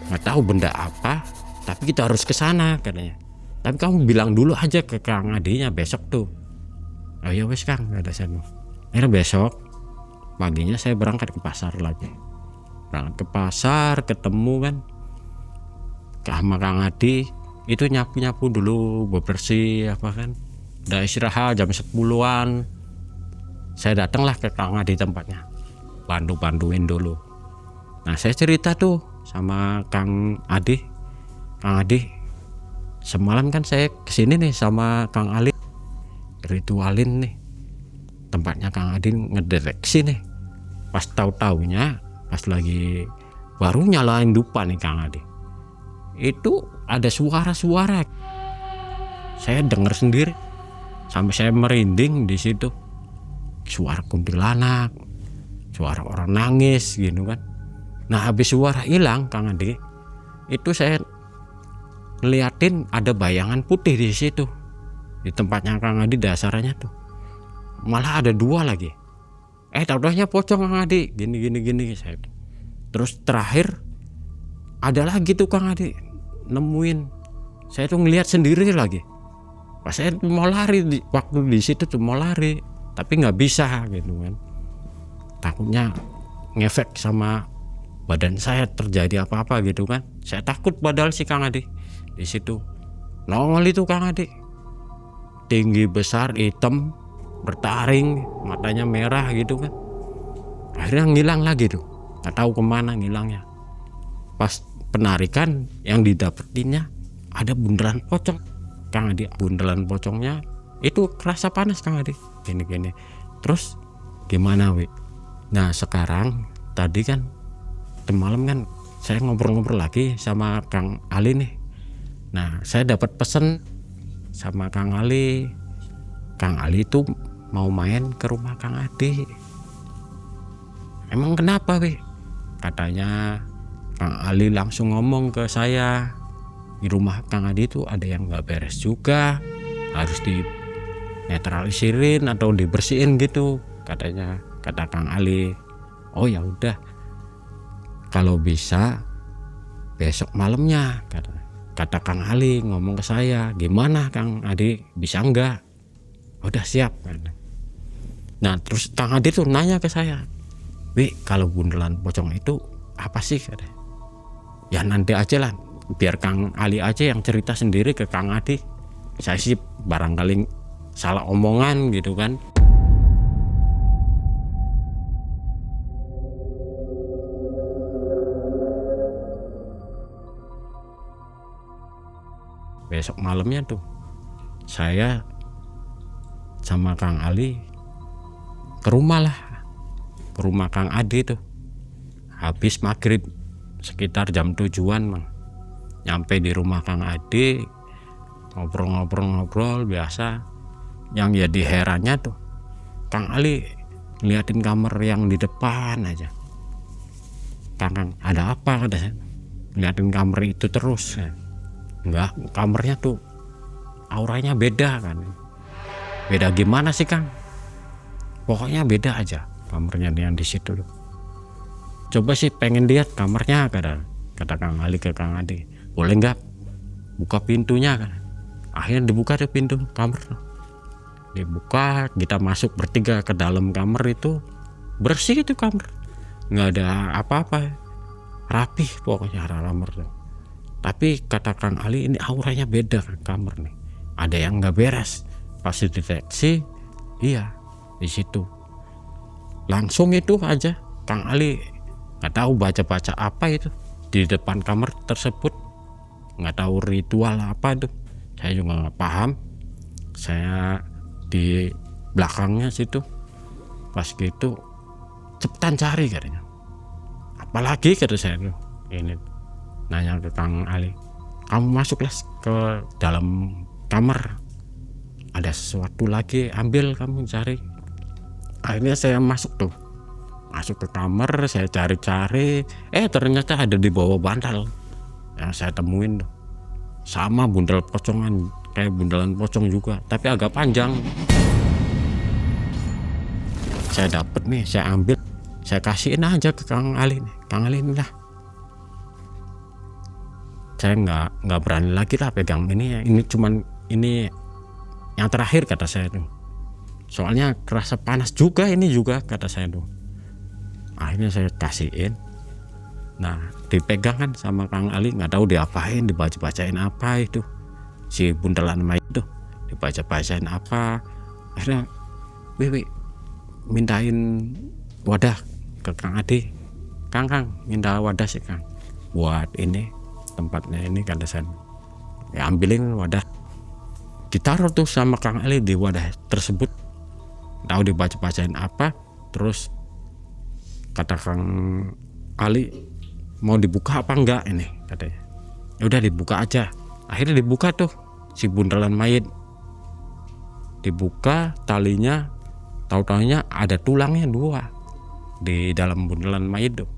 nggak tahu benda apa, tapi kita harus ke sana katanya. Tapi kamu bilang dulu aja ke Kang Adinya besok tuh. Oh ya wes Kang, ada saya. Akhirnya besok paginya saya berangkat ke pasar lagi, berangkat ke pasar, ketemu kan sama Kang Adi. Itu nyapu dulu, bebersih apa kan, udah istirahat jam 10-an. Saya datanglah ke Kang Adi tempatnya, bantuin dulu. Nah saya cerita tuh sama Kang Adi, semalam kan saya kesini nih sama Kang Ali, ritualin nih tempatnya Kang Adi, ngedireksi nih. Pas tahu-taunya pas lagi baru nyalain dupa nih Kang Adi, itu ada suara-suara. Saya dengar sendiri sampai saya merinding di situ. Suara kuntilanak, suara orang nangis gitu kan. Nah habis suara hilang Kang Adi, itu saya ngeliatin ada bayangan putih di situ, di tempatnya Kang Adi dasarnya tuh. Malah ada 2 lagi. Tahu-tahunya pocong Kang Adi, gini saya. Terus terakhir ada lagi tuh Kang Adi nemuin, saya tuh ngelihat sendiri lagi. Pas saya mau lari, waktu di situ tuh mau lari, tapi nggak bisa gitu kan. Takutnya ngefek sama badan saya, terjadi apa-apa gitu kan. Saya takut padahal si Kang Adi di situ. Nongol itu Kang Adi, tinggi besar, hitam, bertaring, matanya merah gitu kan. Akhirnya ngilang lagi tuh, nggak tahu kemana ngilangnya. Pas penarikan yang didapetinnya ada bundelan pocong Kang Adi. Bundelan pocongnya itu kerasa panas Kang Adi, gini. Terus gimana Wi? Nah sekarang tadi kan semalam kan saya ngobrol-ngobrol lagi sama Kang Ali nih. Nah saya dapat pesan sama Kang Ali. Kang Ali itu mau main ke rumah Kang Adi. Emang kenapa Wi? Katanya Kang Ali langsung ngomong ke saya, di rumah Kang Adi itu ada yang nggak beres juga, harus dinetralisirin atau dibersihin gitu katanya, kata Kang Ali. Oh ya udah, kalau bisa besok malamnya, kata Kang Ali ngomong ke saya. Gimana Kang Adi, bisa nggak? Udah siap. Nah terus Kang Adi tuh nanya ke saya, Wi kalau bundelan pocong itu apa sih katanya. Ya nanti aja lah, biar Kang Ali aja yang cerita sendiri ke Kang Adi. Saya sih barangkali salah omongan gitu kan. Besok malamnya tuh saya sama Kang Ali ke rumah Kang Ade tuh. Habis maghrib sekitar jam 7-an Bang. Nyampe di rumah Kang Ade, ngobrol biasa. Yang jadi herannya tuh Kang Ali ngeliatin kamar yang di depan aja. Kang, ada apa? Kata saya. Ngeliatin kamar itu terus. Enggak, kamarnya tuh auranya beda kan. Beda gimana sih Kang? Pokoknya beda aja kamarnya yang di situ tuh. Coba sih pengen lihat kamarnya, kata Kang Ali ke Kang Ade. Boleh nggak buka pintunya kan? Akhirnya dibuka tuh pintu kamar tuh. Dibuka, kita masuk bertiga ke dalam kamar itu. Bersih itu kamar, nggak ada apa-apa, rapih pokoknya kamar tuh. Tapi kata Kang Ali ini auranya beda kamar nih. Ada yang nggak beres. Pas dideteksi, iya di situ. Langsung itu aja Kang Ali nggak tahu baca apa itu di depan kamar tersebut, nggak tahu ritual apa itu, saya juga nggak paham. Saya di belakangnya situ, pas gitu cepetan cari katanya. Apalagi kata saya tuh, ini nanya ke Kang Ali, kamu masuklah ke dalam kamar, ada sesuatu lagi, ambil kamu cari. Akhirnya saya masuk ke kamar, saya cari-cari, ternyata ada di bawah bantal yang saya temuin tuh. Sama bundel pocongan, kayak bundelan pocong juga, tapi agak panjang. Saya dapet nih, saya ambil, saya kasihin aja ke Kang Ali nih. Kang Ali inilah, saya nggak berani lagi lah pegang ini cuman ini yang terakhir kata saya tuh. Soalnya kerasa panas juga ini juga kata saya tuh. Akhirnya saya kasihin. Nah dipegang kan sama Kang Ali, nggak tahu diapain, dibaca-bacain apa itu si bundelan mayat itu, dibaca-bacain apa. Akhirnya Wiwi mintain wadah ke Kang Ade. Kang minta wadah sih Kang buat ini tempatnya ini kata saya. Ya ambilin wadah, ditaruh tuh sama Kang Ali di wadah tersebut. Tahu dibaca-bacain apa. Terus kata Kang Ali, mau dibuka apa enggak ini katanya. Ya udah dibuka aja. Akhirnya dibuka tuh si bundelan mayat, dibuka talinya, tahu-taunya ada tulangnya 2 di dalam bundelan mayat tuh.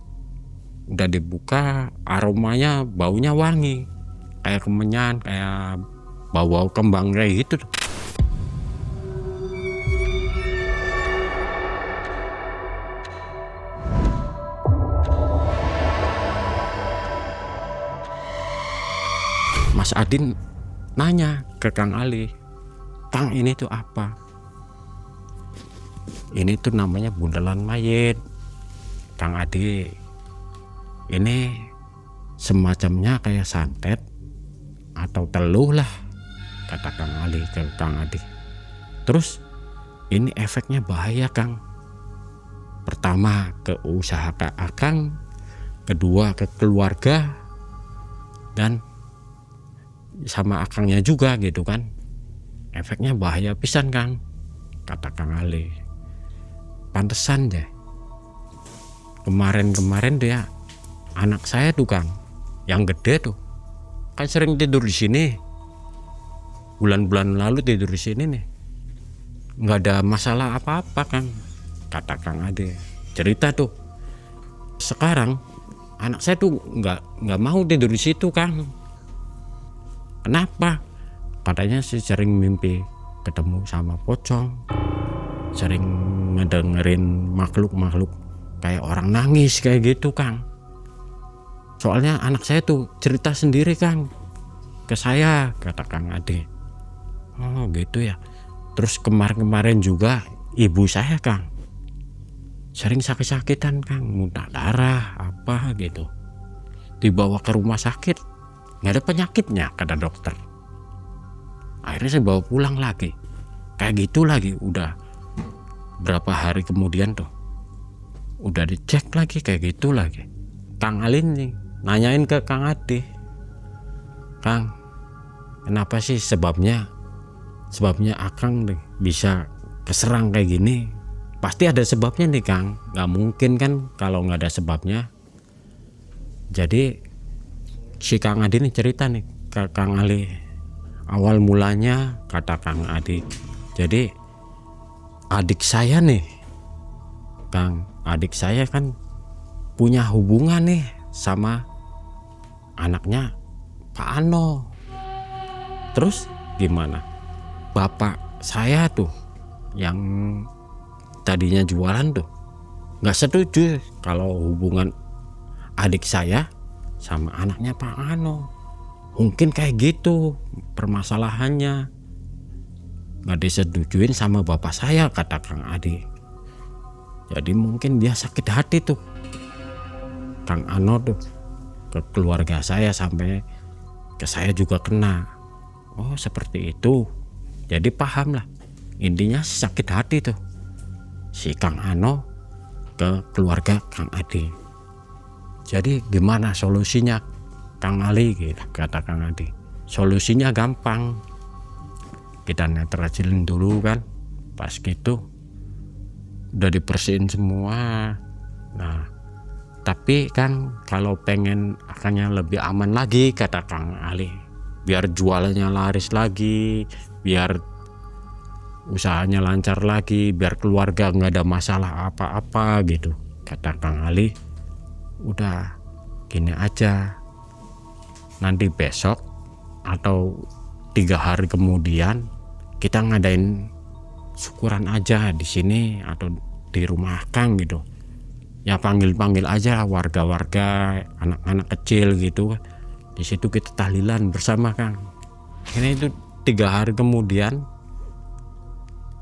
Udah dibuka, aromanya baunya wangi, kayak kemenyan, kayak bau kembang kayak gitu tuh. Mas Adin nanya ke Kang Ali, Kang ini tuh apa? Ini tuh namanya bundelan mayat Kang Ade. Ini semacamnya kayak santet atau teluh lah kata Kang Ali ke Kang Ade. Terus ini efeknya bahaya Kang. Pertama ke usaha Akang, kedua ke keluarga, dan sama Akangnya juga gitu kan. Efeknya bahaya pisan Kang kata Kang Ali. Pantesan deh kemarin dia anak saya tuh Kang yang gede tuh kan sering tidur di sini. Bulan-bulan lalu tidur di sini nih, nggak ada masalah apa-apa Kang kata Kang Ade. Cerita tuh sekarang anak saya tuh nggak mau tidur di situ Kang. Kenapa? Katanya sih sering mimpi ketemu sama pocong, sering ngedengerin makhluk kayak orang nangis kayak gitu Kang. Soalnya anak saya tuh cerita sendiri Kang ke saya kata Kang Ade. Oh gitu ya. Terus kemarin juga ibu saya Kang sering sakit-sakitan Kang, muntah darah apa gitu, dibawa ke rumah sakit nggak ada penyakitnya kata dokter. Akhirnya saya bawa pulang lagi kayak gitu lagi. Udah berapa hari kemudian tuh udah dicek lagi kayak gitu lagi. Kang Alin nih nanyain ke Kang Ade, Kang, kenapa sih sebabnya Akang nih bisa keserang kayak gini? Pasti ada sebabnya nih Kang, nggak mungkin kan kalau nggak ada sebabnya. Jadi si Kang Ade nih cerita nih ke Kang Ali, awal mulanya kata Kang Ade, jadi adik saya nih Kang, adik saya kan punya hubungan nih sama anaknya Pak Ano. Terus gimana? Bapak saya tuh yang tadinya jualan tuh nggak setuju kalau hubungan adik saya sama anaknya Pak Ano. Mungkin kayak gitu permasalahannya, nggak disetujuin sama bapak saya, kata Kang Ade. Jadi mungkin dia sakit hati tuh Kang Ano tuh ke keluarga saya, sampai ke saya juga kena. Oh seperti itu. Jadi paham lah, intinya sakit hati tuh si Kang Ano ke keluarga Kang Ade. Jadi gimana solusinya Kang Ali, gitu kata Kang Ade. Solusinya gampang, kita netralin dulu kan. Pas gitu udah dibersihin semua. Nah tapi kan kalau pengen akannya lebih aman lagi, kata Kang Ali, biar jualannya laris lagi, biar usahanya lancar lagi, biar keluarga nggak ada masalah apa-apa gitu, kata Kang Ali. Udah gini aja, nanti besok atau 3 hari kemudian kita ngadain syukuran aja di sini atau di rumah Kang gitu. Ya panggil aja warga-warga, anak-anak kecil gitu. Di situ kita tahlilan bersama Kang. Ini itu 3 hari kemudian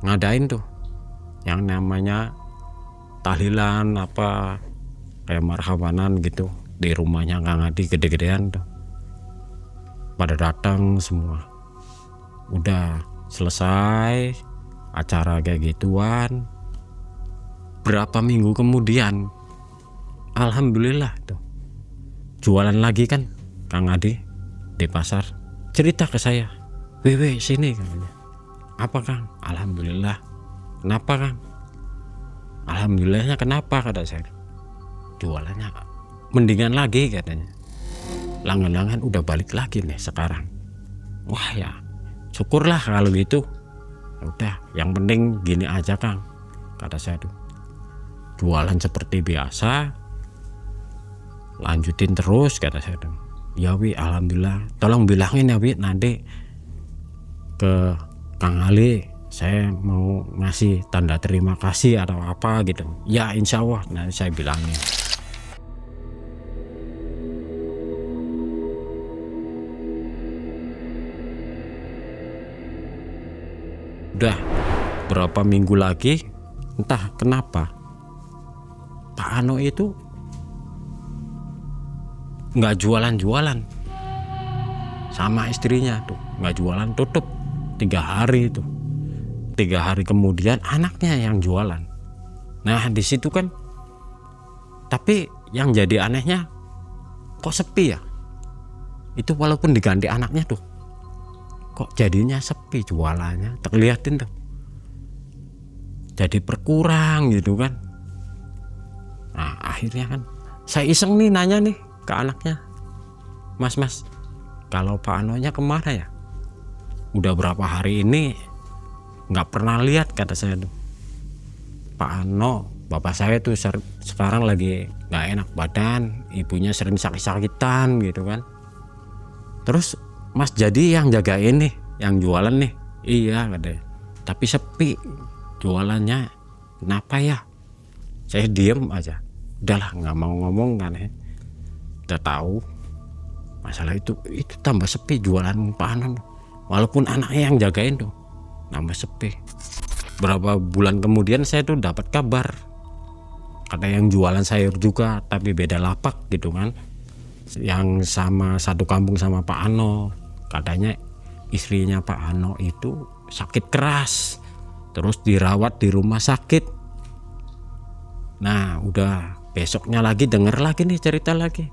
ngadain tuh yang namanya tahlilan apa kayak marhabanan gitu di rumahnya Kang Adi, gede-gedean tuh. Pada datang semua. Udah selesai acara kayak gituan. Berapa minggu kemudian alhamdulillah tuh jualan lagi kan Kang Adi di pasar. Cerita ke saya, "Wewe sini," katanya. "Apa Kang?" "Alhamdulillah." "Kenapa Kang?" "Alhamdulillahnya kenapa?" kata saya. "Jualannya mendingan lagi," katanya. "Langgan-langgan udah balik lagi nih sekarang." Wah ya syukurlah kalau gitu. Udah yang penting gini aja Kang, kata saya tuh, jualan seperti biasa, lanjutin terus, kata saya tuh. "Ya Wi, alhamdulillah, tolong bilangin ya Wi, nanti ke Kang Ali saya mau ngasih tanda terima kasih atau apa gitu." "Ya insya Allah nanti saya bilangin." Udah berapa minggu lagi, entah kenapa Pak Ano itu nggak jualan sama istrinya tuh, nggak jualan, tutup 3 hari itu. 3 hari kemudian anaknya yang jualan. Nah di situ kan, tapi yang jadi anehnya kok sepi ya. Itu walaupun diganti anaknya tuh, kok jadinya sepi jualannya, terlihatin tuh jadi berkurang gitu kan. Nah akhirnya kan saya iseng nih nanya nih ke anaknya, Mas kalau Pak Anonya kemana ya, udah berapa hari ini nggak pernah lihat," kata saya tuh. "Pak Ano, bapak saya tuh sekarang lagi nggak enak badan, ibunya sering sakit-sakitan gitu kan. Terus Mas jadi yang jagain nih, yang jualan nih?" "Iya," katanya, "tapi sepi jualannya, kenapa ya?" Saya diem aja, udahlah nggak mau ngomong kan ya. Udah tahu masalah itu tambah sepi jualan Pak Ano, walaupun anaknya yang jagain tuh tambah sepi. Berapa bulan kemudian saya tuh dapat kabar, ada yang jualan sayur juga tapi beda lapak gitu kan, yang sama satu kampung sama Pak Ano. Katanya istrinya Pak Ano itu sakit keras, terus dirawat di rumah sakit. Nah udah besoknya lagi denger lagi nih cerita lagi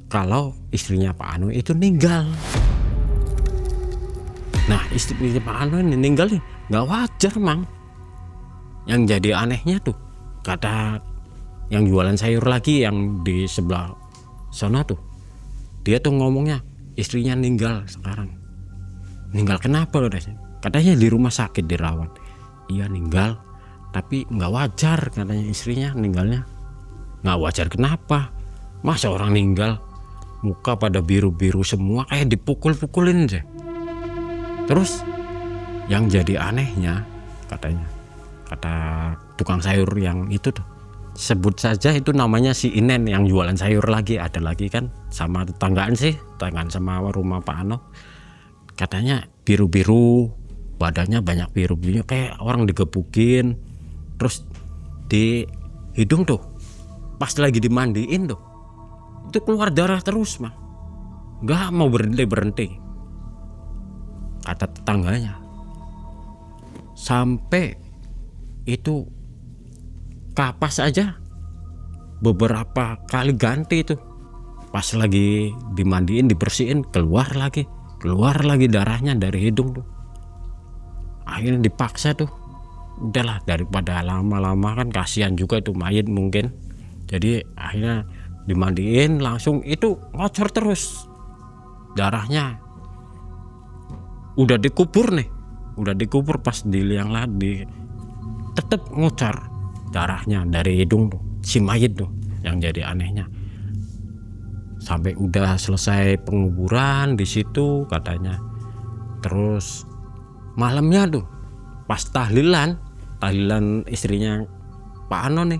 kalau istrinya Pak Ano itu meninggal. Nah istrinya Pak Ano ini meninggal nih nggak wajar Mang. Yang jadi anehnya tuh kata yang jualan sayur lagi yang di sebelah sana tuh, dia tuh ngomongnya istrinya meninggal sekarang. Meninggal kenapa loh? Katanya di rumah sakit dirawat. Iya meninggal, tapi nggak wajar katanya istrinya meninggalnya. Nggak wajar kenapa? Masa orang meninggal muka pada biru-biru semua kayak dipukul-pukulin aja. Terus yang jadi anehnya katanya, kata tukang sayur yang itu tuh, sebut saja itu namanya si Inen yang jualan sayur lagi, ada lagi kan sama tetanggaan sih, tetanggaan sama rumah Pak Ano. Katanya biru-biru, badannya banyak biru-birunya kayak orang digebukin. Terus di hidung tuh pas lagi dimandiin tuh itu keluar darah terus Mang, nggak mau berhenti kata tetangganya. Sampai itu kapas aja beberapa kali ganti itu, pas lagi dimandiin dibersihin keluar lagi darahnya dari hidung tuh. Akhirnya dipaksa tuh, udahlah daripada lama-lama kan kasihan juga itu mayat mungkin. Jadi akhirnya dimandiin langsung itu ngocor terus darahnya. Udah dikubur pas diliang lagi tetep ngocor darahnya dari hidung tuh si mayat tuh. Yang jadi anehnya sampai udah selesai penguburan di situ katanya. Terus malamnya tuh pas tahlilan istrinya Pak Ano nih,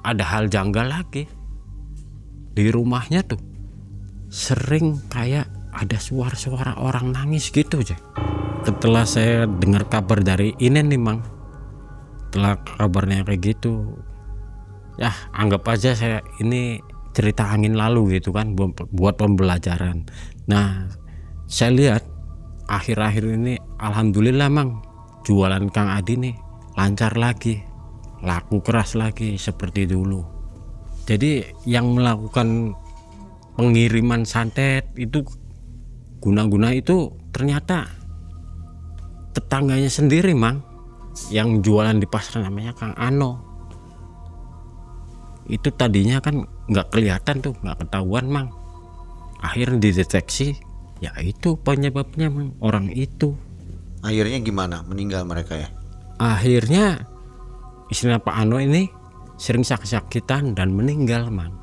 ada hal janggal lagi di rumahnya tuh. Sering kayak ada suara-suara orang nangis gitu aja. Setelah saya dengar kabar dari Inen nih Mang, setelah kabarnya kayak gitu, ya anggap aja saya ini cerita angin lalu gitu kan, buat pembelajaran. Nah saya lihat akhir-akhir ini alhamdulillah Mang, jualan Kang Adi nih lancar lagi, laku keras lagi seperti dulu. Jadi yang melakukan pengiriman santet itu guna-guna itu ternyata tetangganya sendiri Mang, yang jualan di pasar namanya Kang Ano. Itu tadinya kan nggak kelihatan tuh, nggak ketahuan Mang. Akhirnya dideteksi, ya itu penyebabnya Mang, orang itu. Akhirnya gimana? Meninggal mereka ya? Akhirnya istrinya Pak Ano ini sering sakit-sakitan dan meninggal Mang.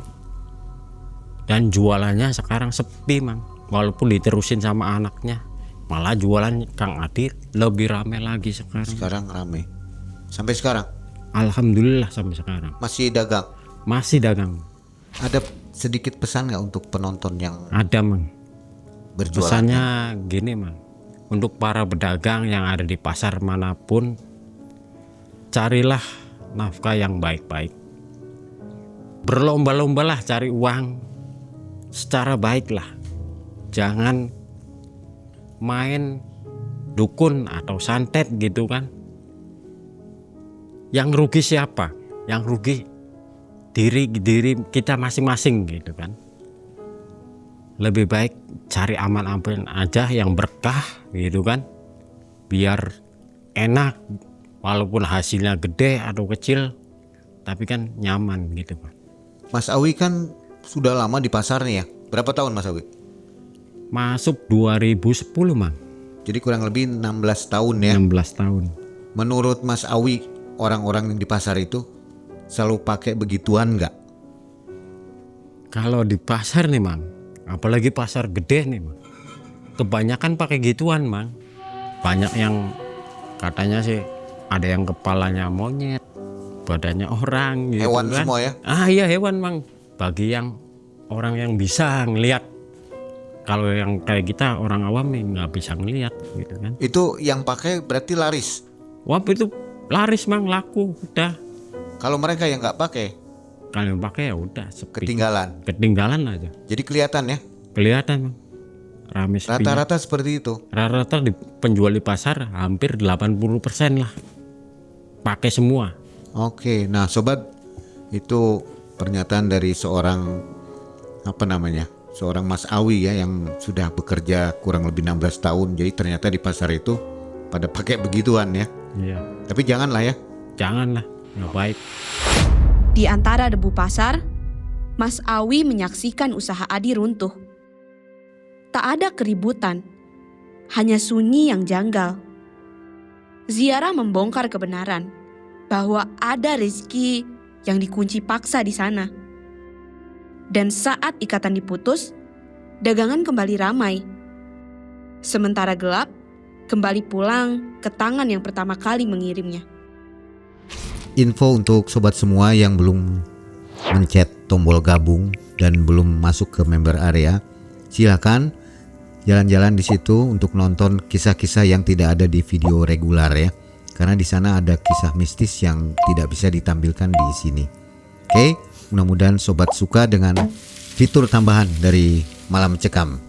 Dan jualannya sekarang sepi Mang, walaupun diterusin sama anaknya. Malah jualan Kang Adi lebih rame lagi sekarang. Sekarang rame sampai sekarang? Alhamdulillah sampai sekarang Masih dagang? masih dagang. Ada sedikit pesan nggak untuk penonton yang Ada Mang. berjualan? Pesannya gini Mang, untuk para pedagang yang ada di pasar manapun, carilah nafkah yang baik-baik. Berlomba-lombalah cari uang secara baik lah. Jangan main dukun atau santet gitu kan. Yang rugi siapa? Yang rugi diri kita masing-masing gitu kan. Lebih baik cari aman-aman aja yang berkah gitu kan, biar enak, walaupun hasilnya gede atau kecil tapi kan nyaman gitu Pak. Mas Awi kan sudah lama di pasar nih ya. Berapa tahun Mas Awi? Masuk 2010 Mang. Jadi kurang lebih 16 tahun ya. 16 tahun. Menurut Mas Awi, orang-orang yang di pasar itu selalu pakai begituan nggak? Kalau di pasar nih Mang, apalagi pasar gede nih Mang, kebanyakan pakai gituan Mang. Banyak yang katanya sih ada yang kepalanya monyet, badannya orang gitu. Hewan kan. semua ya? Iya hewan Mang. Bagi yang orang yang bisa ngelihat. Kalau yang kayak kita orang awam nih nggak bisa ngelihat gitu kan. Itu yang pakai berarti laris. Wah itu laris Mang, laku udah. Kalau mereka yang nggak pakai, Kalau yang pakai ya udah sepi. ketinggalan. Ketinggalan aja. Jadi kelihatan ya. Kelihatan Mang. rame sepinya. Rata-rata seperti itu. Rata-rata di penjual di pasar hampir 80% lah. Pakai semua. Oke, nah sobat, itu pernyataan dari seorang seorang Mas Awi ya, yang sudah bekerja kurang lebih 16 tahun. Jadi ternyata di pasar itu pada pakai begituan ya. Iya. Tapi janganlah ya. Janganlah, nggak baik. Di antara debu pasar, Mas Awi menyaksikan usaha Adi runtuh. Tak ada keributan, hanya sunyi yang janggal. Ziarah membongkar kebenaran bahwa ada rezeki yang dikunci paksa di sana. Dan saat ikatan diputus, dagangan kembali ramai. Sementara gelap kembali pulang ke tangan yang pertama kali mengirimnya. Info untuk sobat semua yang belum mencet tombol gabung dan belum masuk ke member area, silakan jalan-jalan di situ untuk nonton kisah-kisah yang tidak ada di video regular ya. Karena di sana ada kisah mistis yang tidak bisa ditampilkan di sini. Oke, mudah-mudahan sobat suka dengan fitur tambahan dari Malam Cekam.